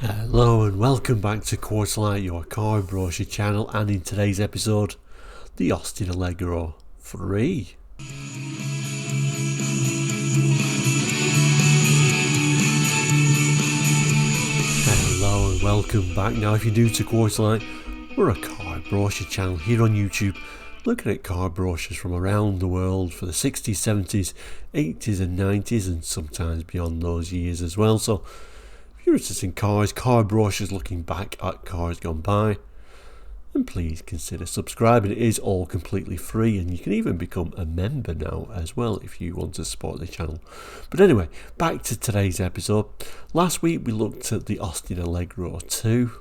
Hello and welcome back to Quarterlight, your car brochure channel, and in today's episode, the Austin Allegro 3. Hello and welcome back. Now if you're new to Quarterlight, we're a car brochure channel here on YouTube, looking at car brochures from around the world for the 60s, 70s, 80s and 90s, and sometimes beyond those years as well. So if you're interested in cars, car brochures looking back at cars gone by, then please consider subscribing. It is all completely free, and you can even become a member now as well if you want to support the channel. But anyway, back to today's episode. Last week we looked at the Austin Allegro 2.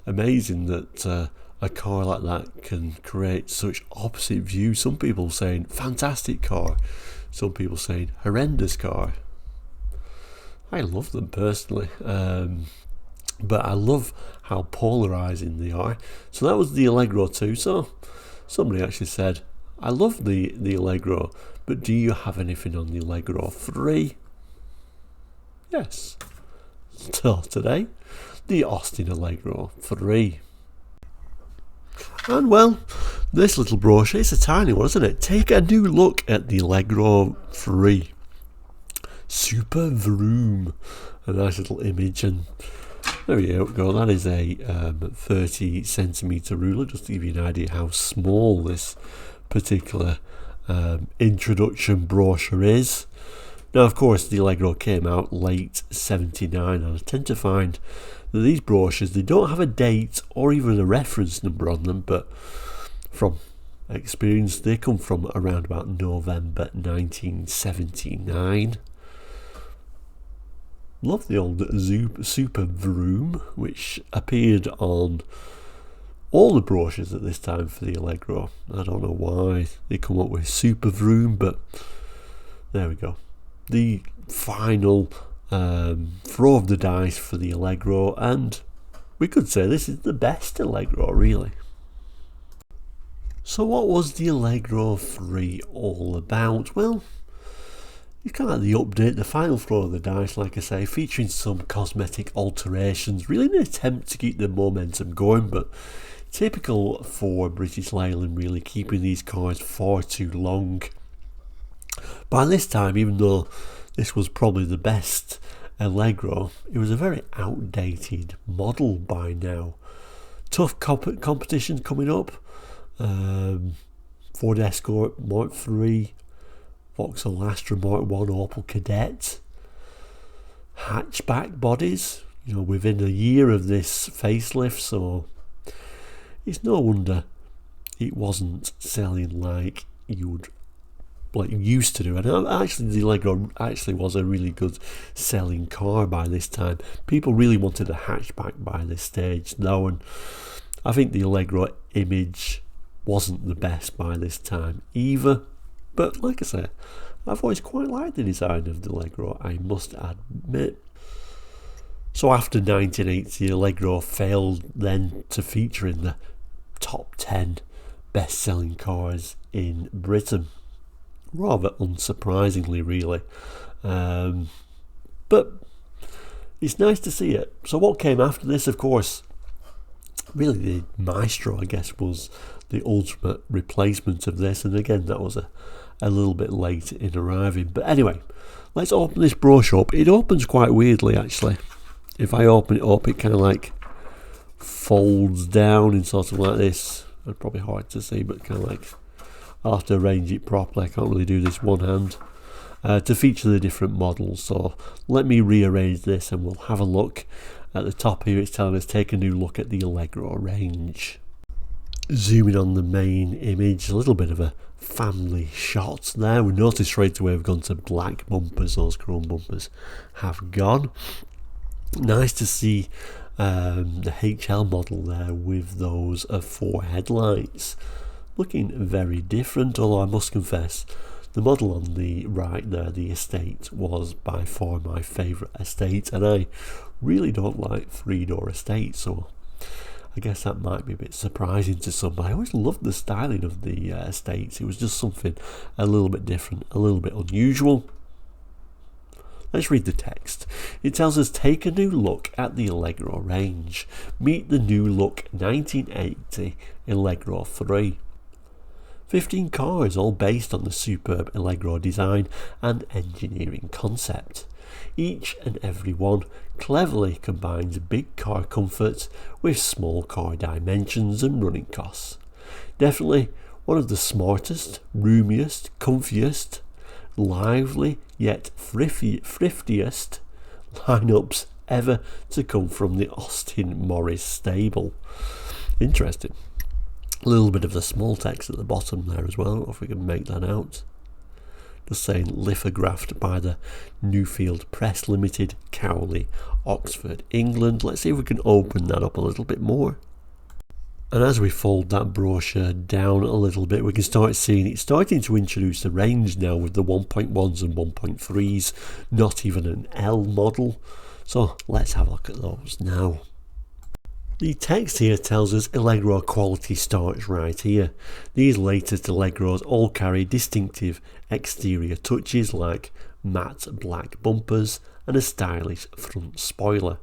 Amazing that a car like that can create such opposite views. Some people saying fantastic car, some people saying horrendous car. I love them personally, but I love how polarising they are. So that was the Allegro 2. So somebody actually said, I love the Allegro, but do you have anything on the Allegro 3? Yes. So today, the Austin Allegro 3. And well, this little brochure, it's a tiny one, isn't it? Take a new look at the Allegro 3. SuperVroom, a nice little image, and there you go. That is a 30 centimeter ruler, just to give you an idea how small this particular introduction brochure is. Now, of course, the Allegro came out late '79, and I tend to find that these brochures, they don't have a date or even a reference number on them, but from experience, they come from around about November 1979. Love the old SuperVroom, which appeared on all the brochures at this time for the Allegro. I don't know why they come up with SuperVroom, but there we go. The final throw of the dice for the Allegro, and we could say this is the best Allegro, really. So what was the Allegro 3 all about? Well, it's kind of like the update, the final throw of the dice, like I say, featuring some cosmetic alterations, really in an attempt to keep the momentum going, but typical for British Leyland, really keeping these cars far too long. By this time, even though this was probably the best Allegro, it was a very outdated model by now. Tough competition coming up. Ford Escort Mark III, Vauxhall Astra Mark 1, Opel Kadett, hatchback bodies, within a year of this facelift, so it's no wonder it wasn't selling like used to do. And actually the Allegro actually was a really good selling car by this time. People really wanted a hatchback by this stage though, and I think the Allegro image wasn't the best by this time either. But like I say, I've always quite liked the design of the Allegro, I must admit. So after 1980, the Allegro failed then to feature in the top 10 best-selling cars in Britain. Rather unsurprisingly, really. But it's nice to see it. So what came after this, of course, really the Maestro, I guess, was the ultimate replacement of this, and again that was a little bit late in arriving. But anyway, let's open this brochure up. It opens quite weirdly, actually. If I open it up, it kind of like folds down in sort of like this. It's probably hard to see, but kind of like I'll have to arrange it properly. I can't really do this one hand to feature the different models. So let me rearrange this and we'll have a look. At the top here it's telling us take a new look at the Allegro range. Zooming on the main image, a little bit of a family shot there. We notice straight away we've gone to black bumpers. Those chrome bumpers have gone. Nice to see the HL model there with those 4 headlights. Looking very different, although I must confess the model on the right there, the Estate, was by far my favourite Estate, and I really don't like 3-door Estates, so I guess that might be a bit surprising to some, but I always loved the styling of the Estates. It was just something a little bit different, a little bit unusual. Let's read the text. It tells us, take a new look at the Allegro range. Meet the new look 1980 Allegro 3. 15 cars, all based on the superb Allegro design and engineering concept. Each and every one cleverly combines big car comfort with small car dimensions and running costs. Definitely one of the smartest, roomiest, comfiest, lively yet thriftiest lineups ever to come from the Austin Morris stable. Interesting. A little bit of the small text at the bottom there as well, if we can make that out. Just saying, lithographed by the Newfield Press Limited, Cowley, Oxford, England. Let's see if we can open that up a little bit more. And as we fold that brochure down a little bit, we can start seeing it starting to introduce the range now with the 1.1s and 1.3s, not even an L model. So let's have a look at those now. The text here tells us Allegro quality starts right here. These latest Allegros all carry distinctive exterior touches like matte black bumpers and a stylish front spoiler,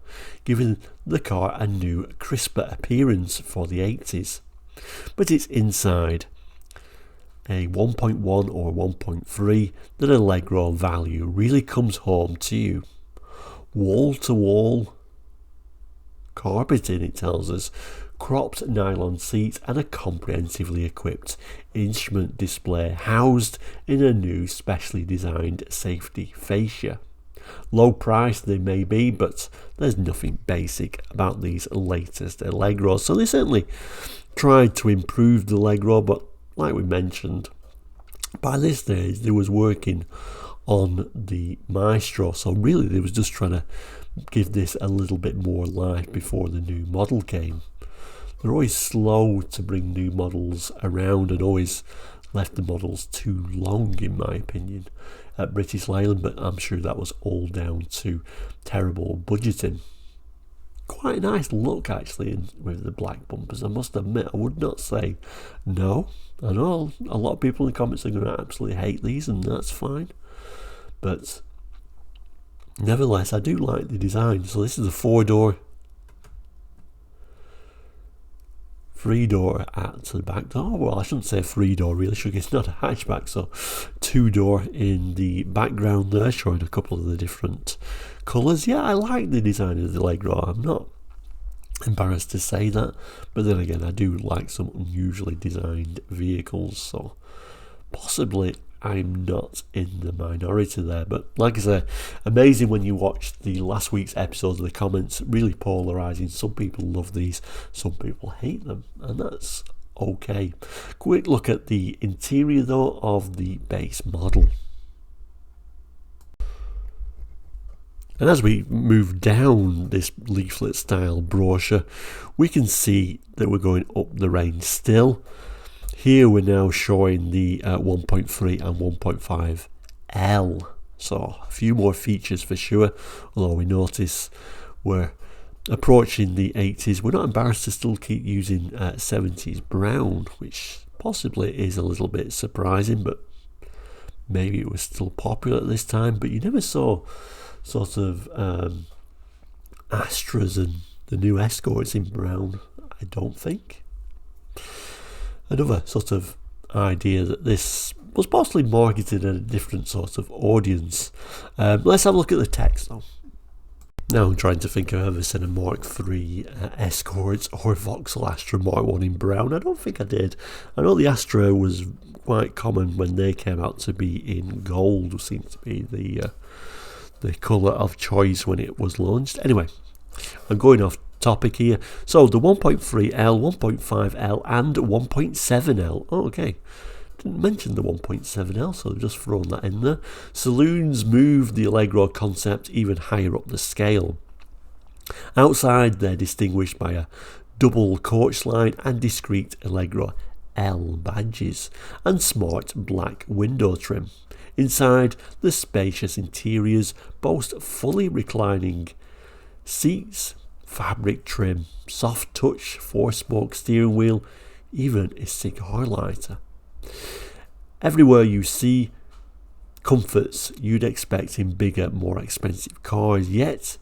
giving the car a new, crisper appearance for the 80s. But it's inside a 1.1 or 1.3 that Allegro value really comes home to you. Wall-to-wall carpeting, it tells us, cropped nylon seats and a comprehensively equipped instrument display housed in a new specially designed safety fascia. Low price they may be, but there's nothing basic about these latest Allegros. So they certainly tried to improve the Allegro, but like we mentioned, by this stage they was working on the Maestro, so really they was just trying to give this a little bit more life before the new model came. They're always slow to bring new models around and always left the models too long, in my opinion, at British Leyland, but I'm sure that was all down to terrible budgeting. Quite a nice look actually with the black bumpers, I must admit. I would not say no. I know a lot of people in the comments are going to absolutely hate these, and that's fine, but nevertheless I do like the design. So this is a 4-door, 3-door at the back door. Well, I shouldn't say 3-door really, it's not a hatchback, so 2-door in the background there, showing a couple of the different colours. Yeah, I like the design of the Allegro, I'm not embarrassed to say that, but then again I do like some unusually designed vehicles, so possibly I'm not in the minority there. But like I say, amazing when you watch the last week's episodes of the comments, really polarising. Some people love these, some people hate them, and that's okay. Quick look at the interior though of the base model. And as we move down this leaflet style brochure, we can see that we're going up the range still. Here we're now showing the 1.3 and 1.5 L, so a few more features for sure, although we notice we're approaching the 80s. We're not embarrassed to still keep using 70s brown, which possibly is a little bit surprising, but maybe it was still popular at this time. But you never saw sort of Astras and the new Escorts in brown, I don't think. Another sort of idea that this was possibly marketed at a different sort of audience. Let's have a look at the text though. Now I'm trying to think if I've ever seen a Mark III Escort or a Vauxhall Astra Mark 1 in brown. I don't think I did. I know the Astra was quite common when they came out to be in gold, seemed to be the colour of choice when it was launched. Anyway, I'm going off topic here. So the 1.3L, 1.5L and 1.7L. Oh, okay. Didn't mention the 1.7L, so I've just thrown that in there. Saloons moved the Allegro concept even higher up the scale. Outside they're distinguished by a double coach line and discreet Allegro L badges and smart black window trim. Inside, the spacious interiors boast fully reclining seats, fabric trim, soft touch, 4-spoke steering wheel, even a cigar lighter. Everywhere you see comforts you'd expect in bigger, more expensive cars, yet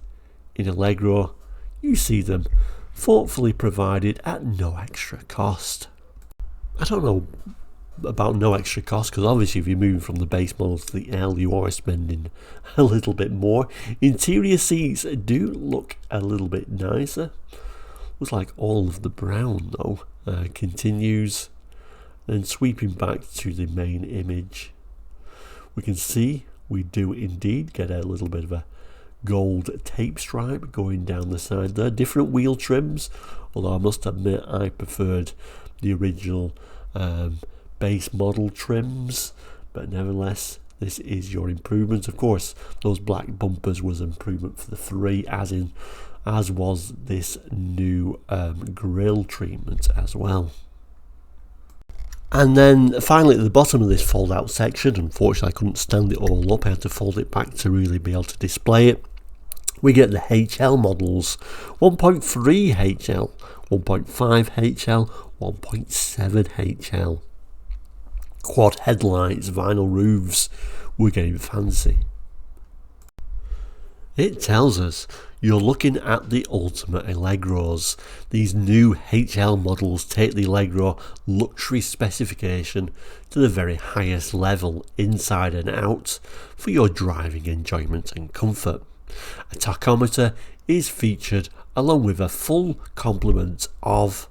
in Allegro you see them thoughtfully provided at no extra cost. I don't know about no extra cost, because obviously if you're moving from the base model to the L you are spending a little bit more. Interior seats do look a little bit nicer. Looks like all of the brown though continues. Then sweeping back to the main image, we can see we do indeed get a little bit of a gold tape stripe going down the side there. Different wheel trims, although I must admit I preferred the original base model trims, but nevertheless this is your improvement. Of course those black bumpers was improvement for the 3, as was this new grille treatment as well. And then finally at the bottom of this fold out section, unfortunately I couldn't stand it all up, I had to fold it back to really be able to display it. We get the HL models, 1.3 HL, 1.5 HL, 1.7 HL. Quad headlights, vinyl roofs, we're getting fancy. It tells us you're looking at the ultimate Allegros. These new HL models take the Allegro luxury specification to the very highest level, inside and out, for your driving enjoyment and comfort. A tachometer is featured along with a full complement of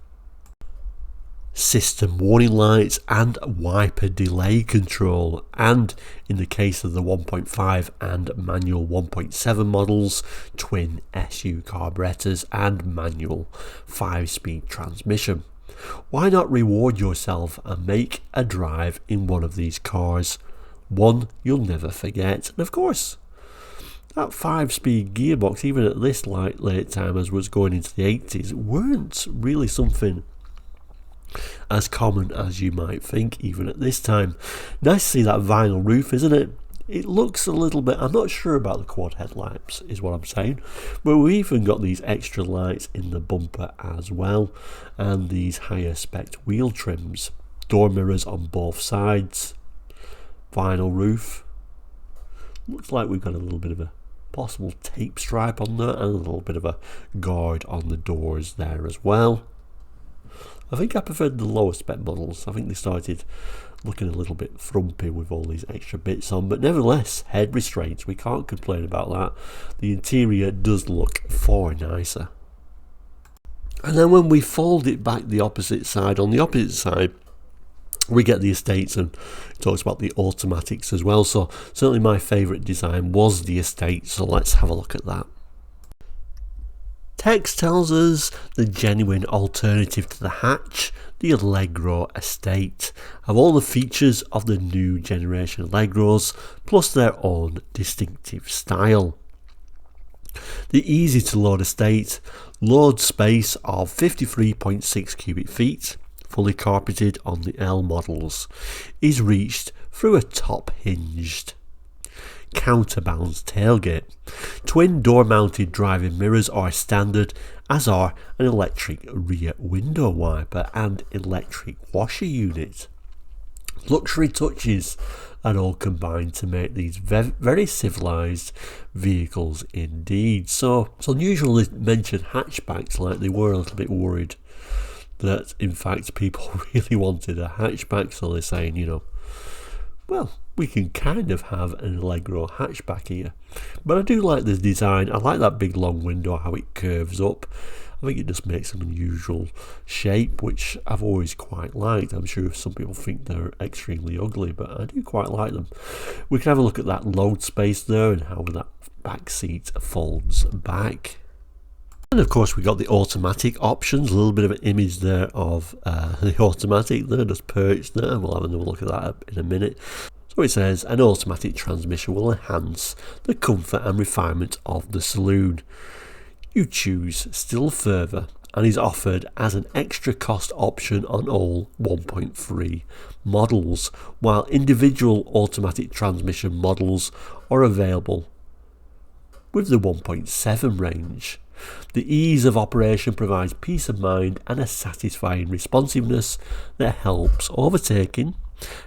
system warning lights and wiper delay control, and in the case of the 1.5 and manual 1.7 models, twin SU carburetors and manual 5-speed transmission. Why not reward yourself and make a drive in one of these cars, one you'll never forget? And of course that 5-speed gearbox, even at this late time as was going into the 80s, weren't really something as common as you might think even at this time. Nice to see that vinyl roof, isn't it? It looks a little bit, I'm not sure about the quad headlamps is what I'm saying, but we've even got these extra lights in the bumper as well, and these higher spec wheel trims, door mirrors on both sides, vinyl roof. Looks like we've got a little bit of a possible tape stripe on there and a little bit of a guard on the doors there as well. I think I preferred the lower spec models. I think they started looking a little bit frumpy with all these extra bits on, but nevertheless, head restraints, we can't complain about that. The interior does look far nicer. And then when we fold it back the opposite side, on the opposite side we get the Estates, and it talks about the automatics as well. So certainly my favourite design was the Estate, so let's have a look at that. Text tells us the genuine alternative to the hatch, the Allegro Estate, have all the features of the new generation Allegros, plus their own distinctive style. The easy to load Estate loads space of 53.6 cubic feet, fully carpeted on the L models, is reached through a top hinged counterbalance tailgate. Twin door mounted driving mirrors are standard, as are an electric rear window wiper and electric washer unit. Luxury touches are all combined to make these very civilised vehicles indeed. So it's unusual to mention hatchbacks, like they were a little bit worried that in fact people really wanted a hatchback, so they're saying, you know, well, we can kind of have an Allegro hatchback here. But I do like the design. I like that big long window, how it curves up. I think it just makes an unusual shape, which I've always quite liked. I'm sure some people think they're extremely ugly, but I do quite like them. We can have a look at that load space there and how that back seat folds back. And of course we got the automatic options, a little bit of an image there of the automatic there, just perched there. We'll have another look at that in a minute. So it says an automatic transmission will enhance the comfort and refinement of the saloon. You choose still further and is offered as an extra cost option on all 1.3 models, while individual automatic transmission models are available with the 1.7 range. The ease of operation provides peace of mind and a satisfying responsiveness that helps overtaking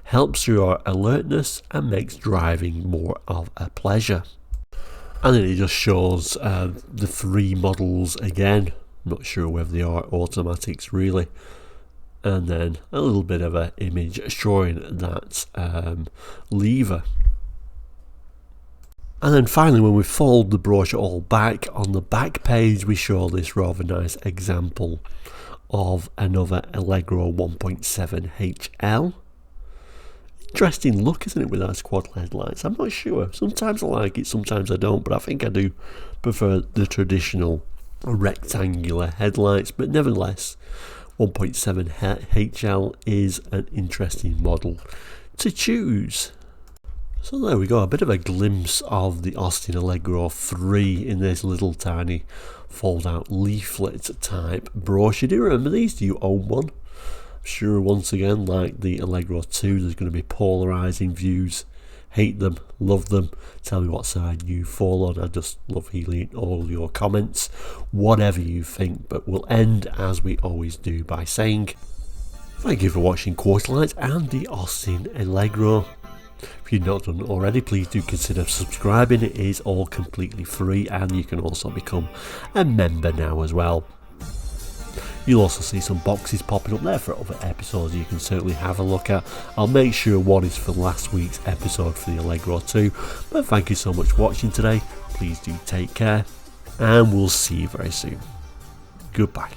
helps your alertness and makes driving more of a pleasure. And then it just shows the 3 models again. I'm not sure whether they are automatics really. And then a little bit of an image showing that lever. And then finally, when we fold the brochure all back, on the back page we show this rather nice example of another Allegro 1.7 HL. Interesting look, isn't it, with those quad headlights? I'm not sure. Sometimes I like it, sometimes I don't, but I think I do prefer the traditional rectangular headlights. But nevertheless, 1.7 HL is an interesting model to choose. So there we go, a bit of a glimpse of the Austin Allegro 3 in this little tiny fold out leaflet type brochure. Do you remember these? Do you own one? I'm sure once again, like the Allegro 2, there's going to be polarising views. Hate them, love them, tell me what side you fall on. I just love hearing all your comments, whatever you think. But we'll end, as we always do, by saying thank you for watching Quarterlight and the Austin Allegro. If you've not done already, please do consider subscribing. It is all completely free, and you can also become a member now as well. You'll also see some boxes popping up there for other episodes you can certainly have a look at. I'll make sure one is for last week's episode for the Allegro 2. But thank you so much for watching today. Please do take care, and we'll see you very soon. Goodbye.